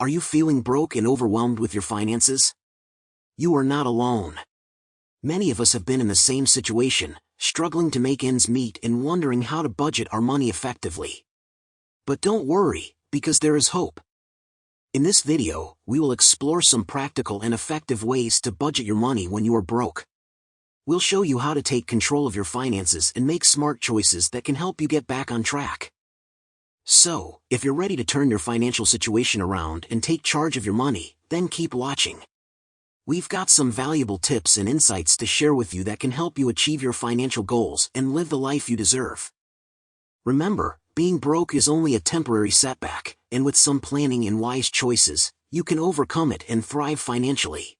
Are you feeling broke and overwhelmed with your finances? You are not alone. Many of us have been in the same situation, struggling to make ends meet and wondering how to budget our money effectively. But don't worry, because there is hope. In this video, we will explore some practical and effective ways to budget your money when you are broke. We'll show you how to take control of your finances and make smart choices that can help you get back on track. So, if you're ready to turn your financial situation around and take charge of your money, then keep watching. We've got some valuable tips and insights to share with you that can help you achieve your financial goals and live the life you deserve. Remember, being broke is only a temporary setback, and with some planning and wise choices, you can overcome it and thrive financially.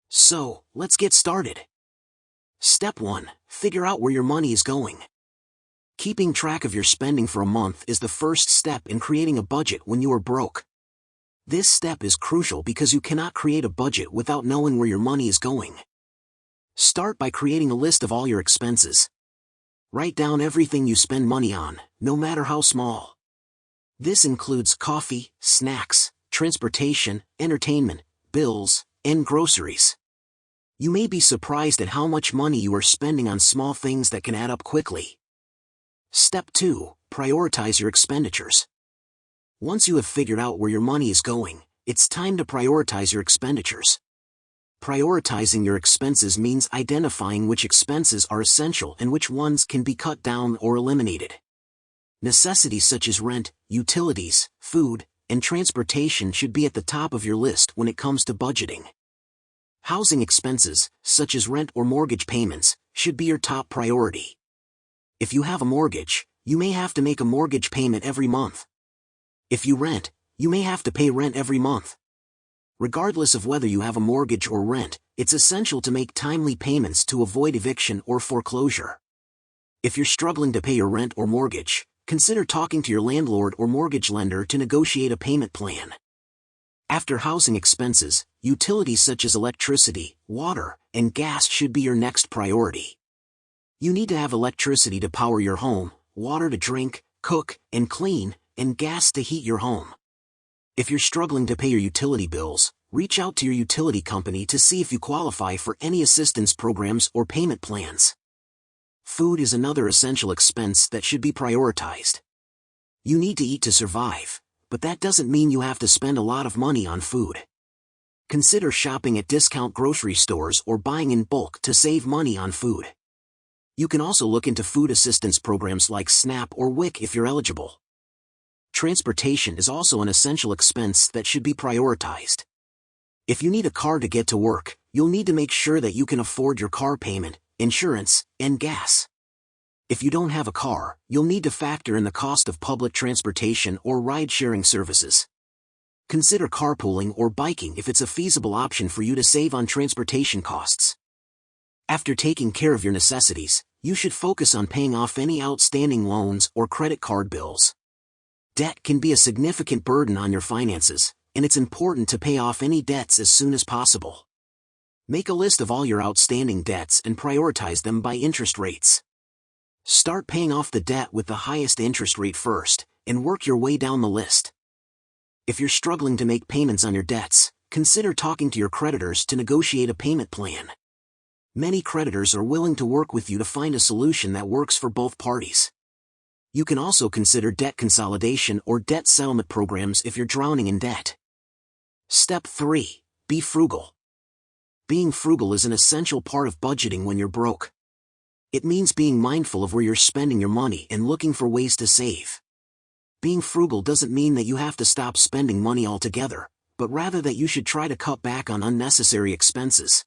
So, let's get started. Step 1. Figure out where your money is going. Keeping track of your spending for a month is the first step in creating a budget when you are broke. This step is crucial because you cannot create a budget without knowing where your money is going. Start by creating a list of all your expenses. Write down everything you spend money on, no matter how small. This includes coffee, snacks, transportation, entertainment, bills, and groceries. You may be surprised at how much money you are spending on small things that can add up quickly. Step 2. Prioritize your expenditures. Once you have figured out where your money is going, it's time to prioritize your expenditures. Prioritizing your expenses means identifying which expenses are essential and which ones can be cut down or eliminated. Necessities such as rent, utilities, food, and transportation should be at the top of your list when it comes to budgeting. Housing expenses, such as rent or mortgage payments, should be your top priority. If you have a mortgage, you may have to make a mortgage payment every month. If you rent, you may have to pay rent every month. Regardless of whether you have a mortgage or rent, it's essential to make timely payments to avoid eviction or foreclosure. If you're struggling to pay your rent or mortgage, consider talking to your landlord or mortgage lender to negotiate a payment plan. After housing expenses, utilities such as electricity, water, and gas should be your next priority. You need to have electricity to power your home, water to drink, cook, and clean, and gas to heat your home. If you're struggling to pay your utility bills, reach out to your utility company to see if you qualify for any assistance programs or payment plans. Food is another essential expense that should be prioritized. You need to eat to survive, but that doesn't mean you have to spend a lot of money on food. Consider shopping at discount grocery stores or buying in bulk to save money on food. You can also look into food assistance programs like SNAP or WIC if you're eligible. Transportation is also an essential expense that should be prioritized. If you need a car to get to work, you'll need to make sure that you can afford your car payment, insurance, and gas. If you don't have a car, you'll need to factor in the cost of public transportation or ride-sharing services. Consider carpooling or biking if it's a feasible option for you to save on transportation costs. After taking care of your necessities, you should focus on paying off any outstanding loans or credit card bills. Debt can be a significant burden on your finances, and it's important to pay off any debts as soon as possible. Make a list of all your outstanding debts and prioritize them by interest rates. Start paying off the debt with the highest interest rate first, and work your way down the list. If you're struggling to make payments on your debts, consider talking to your creditors to negotiate a payment plan. Many creditors are willing to work with you to find a solution that works for both parties. You can also consider debt consolidation or debt settlement programs if you're drowning in debt. Step 3. Be frugal. Being frugal is an essential part of budgeting when you're broke. It means being mindful of where you're spending your money and looking for ways to save. Being frugal doesn't mean that you have to stop spending money altogether, but rather that you should try to cut back on unnecessary expenses.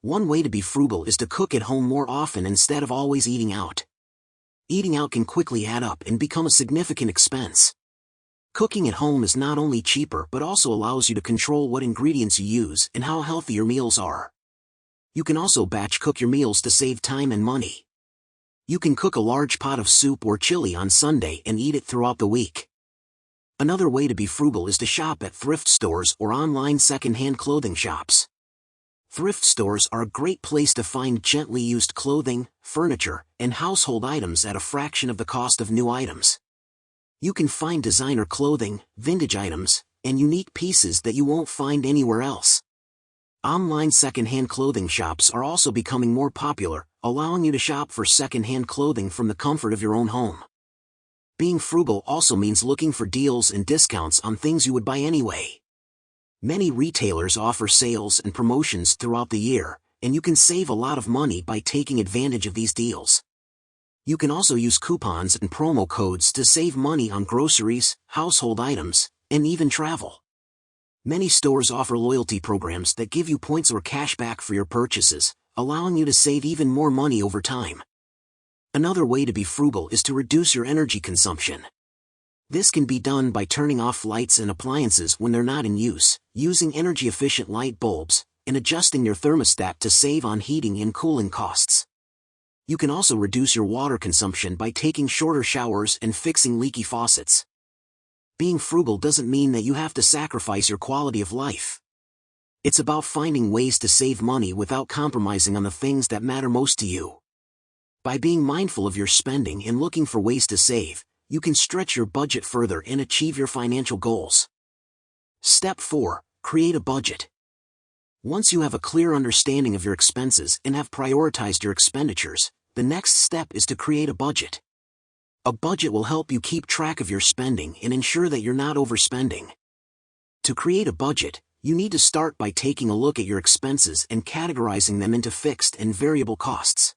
One way to be frugal is to cook at home more often instead of always eating out. Eating out can quickly add up and become a significant expense. Cooking at home is not only cheaper but also allows you to control what ingredients you use and how healthy your meals are. You can also batch cook your meals to save time and money. You can cook a large pot of soup or chili on Sunday and eat it throughout the week. Another way to be frugal is to shop at thrift stores or online second-hand clothing shops. Thrift stores are a great place to find gently used clothing, furniture, and household items at a fraction of the cost of new items. You can find designer clothing, vintage items, and unique pieces that you won't find anywhere else. Online second-hand clothing shops are also becoming more popular, allowing you to shop for second-hand clothing from the comfort of your own home. Being frugal also means looking for deals and discounts on things you would buy anyway. Many retailers offer sales and promotions throughout the year, and you can save a lot of money by taking advantage of these deals. You can also use coupons and promo codes to save money on groceries, household items, and even travel. Many stores offer loyalty programs that give you points or cash back for your purchases, allowing you to save even more money over time. Another way to be frugal is to reduce your energy consumption. This can be done by turning off lights and appliances when they're not in use, using energy-efficient light bulbs, and adjusting your thermostat to save on heating and cooling costs. You can also reduce your water consumption by taking shorter showers and fixing leaky faucets. Being frugal doesn't mean that you have to sacrifice your quality of life. It's about finding ways to save money without compromising on the things that matter most to you. By being mindful of your spending and looking for ways to save, you can stretch your budget further and achieve your financial goals. Step 4. Create a budget. Once you have a clear understanding of your expenses and have prioritized your expenditures, the next step is to create a budget. A budget will help you keep track of your spending and ensure that you're not overspending. To create a budget, you need to start by taking a look at your expenses and categorizing them into fixed and variable costs.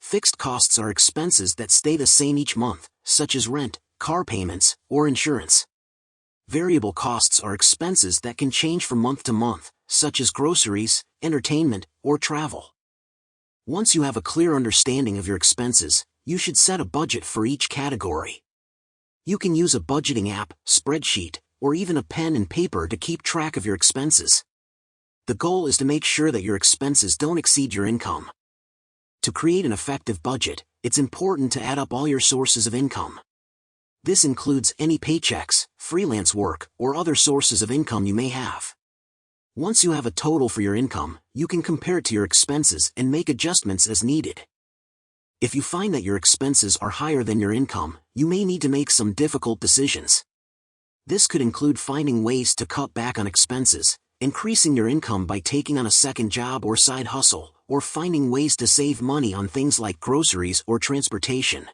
Fixed costs are expenses that stay the same each month, such as rent, car payments, or insurance. Variable costs are expenses that can change from month to month, such as groceries, entertainment, or travel. Once you have a clear understanding of your expenses, you should set a budget for each category. You can use a budgeting app, spreadsheet, or even a pen and paper to keep track of your expenses. The goal is to make sure that your expenses don't exceed your income. To create an effective budget, it's important to add up all your sources of income. This includes any paychecks, freelance work, or other sources of income you may have. Once you have a total for your income, you can compare it to your expenses and make adjustments as needed. If you find that your expenses are higher than your income, you may need to make some difficult decisions. This could include finding ways to cut back on expenses, increasing your income by taking on a second job or side hustle, or finding ways to save money on things like groceries or transportation.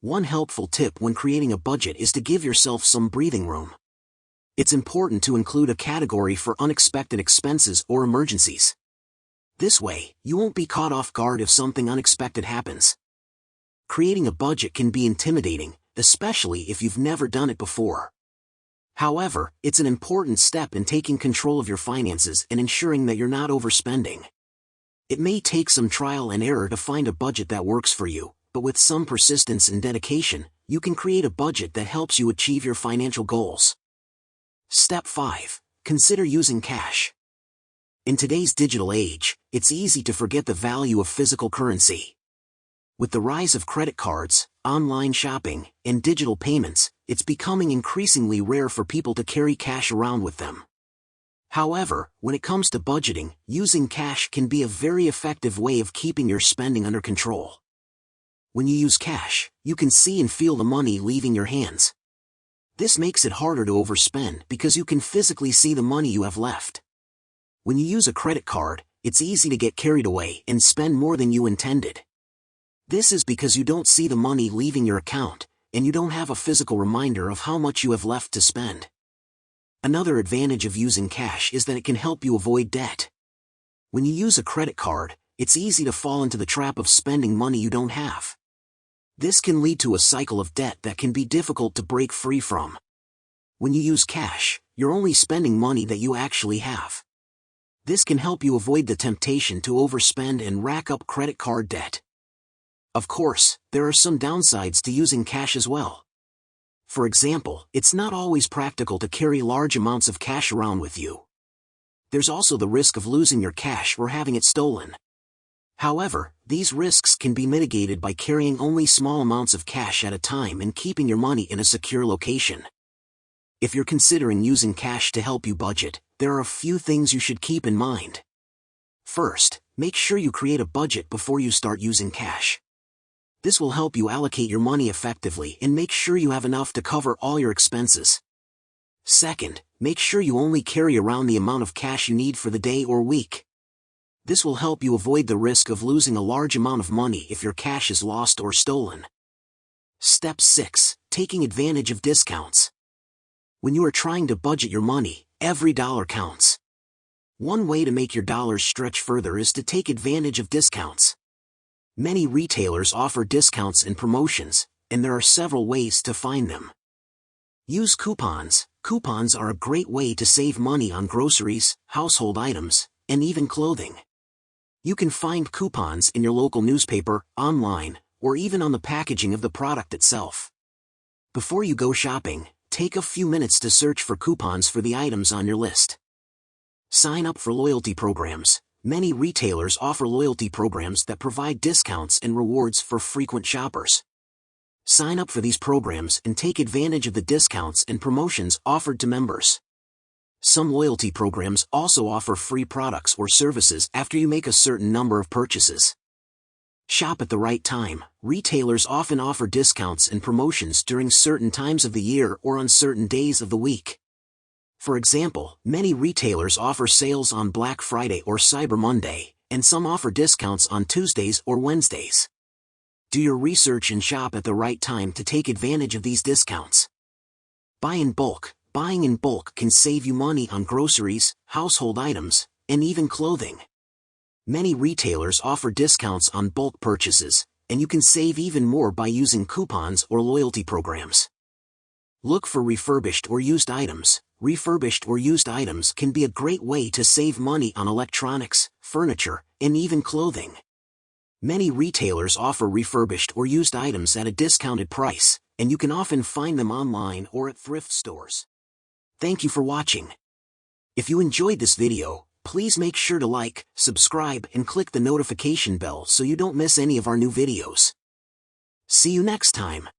One helpful tip when creating a budget is to give yourself some breathing room. It's important to include a category for unexpected expenses or emergencies. This way, you won't be caught off guard if something unexpected happens. Creating a budget can be intimidating, especially if you've never done it before. However, it's an important step in taking control of your finances and ensuring that you're not overspending. It may take some trial and error to find a budget that works for you, but with some persistence and dedication, you can create a budget that helps you achieve your financial goals. Step 5. Consider using cash. In today's digital age, it's easy to forget the value of physical currency. With the rise of credit cards, online shopping, and digital payments, it's becoming increasingly rare for people to carry cash around with them. However, when it comes to budgeting, using cash can be a very effective way of keeping your spending under control. When you use cash, you can see and feel the money leaving your hands. This makes it harder to overspend because you can physically see the money you have left. When you use a credit card, it's easy to get carried away and spend more than you intended. This is because you don't see the money leaving your account, and you don't have a physical reminder of how much you have left to spend. Another advantage of using cash is that it can help you avoid debt. When you use a credit card, it's easy to fall into the trap of spending money you don't have. This can lead to a cycle of debt that can be difficult to break free from. When you use cash, you're only spending money that you actually have. This can help you avoid the temptation to overspend and rack up credit card debt. Of course, there are some downsides to using cash as well. For example, it's not always practical to carry large amounts of cash around with you. There's also the risk of losing your cash or having it stolen. However, these risks can be mitigated by carrying only small amounts of cash at a time and keeping your money in a secure location. If you're considering using cash to help you budget, there are a few things you should keep in mind. First, make sure you create a budget before you start using cash. This will help you allocate your money effectively and make sure you have enough to cover all your expenses. Second, make sure you only carry around the amount of cash you need for the day or week. This will help you avoid the risk of losing a large amount of money if your cash is lost or stolen. Step 6. Taking advantage of discounts. When you are trying to budget your money, every dollar counts. One way to make your dollars stretch further is to take advantage of discounts. Many retailers offer discounts and promotions, and there are several ways to find them. Use coupons. Coupons are a great way to save money on groceries, household items, and even clothing. You can find coupons in your local newspaper, online, or even on the packaging of the product itself. Before you go shopping, take a few minutes to search for coupons for the items on your list. Sign up for loyalty programs. Many retailers offer loyalty programs that provide discounts and rewards for frequent shoppers. Sign up for these programs and take advantage of the discounts and promotions offered to members. Some loyalty programs also offer free products or services after you make a certain number of purchases. Shop at the right time. Retailers often offer discounts and promotions during certain times of the year or on certain days of the week. For example, many retailers offer sales on Black Friday or Cyber Monday, and some offer discounts on Tuesdays or Wednesdays. Do your research and shop at the right time to take advantage of these discounts. Buy in bulk. Buying in bulk can save you money on groceries, household items, and even clothing. Many retailers offer discounts on bulk purchases, and you can save even more by using coupons or loyalty programs. Look for refurbished or used items. Refurbished or used items can be a great way to save money on electronics, furniture, and even clothing. Many retailers offer refurbished or used items at a discounted price, and you can often find them online or at thrift stores. Thank you for watching. If you enjoyed this video, please make sure to like, subscribe, and click the notification bell so you don't miss any of our new videos. See you next time.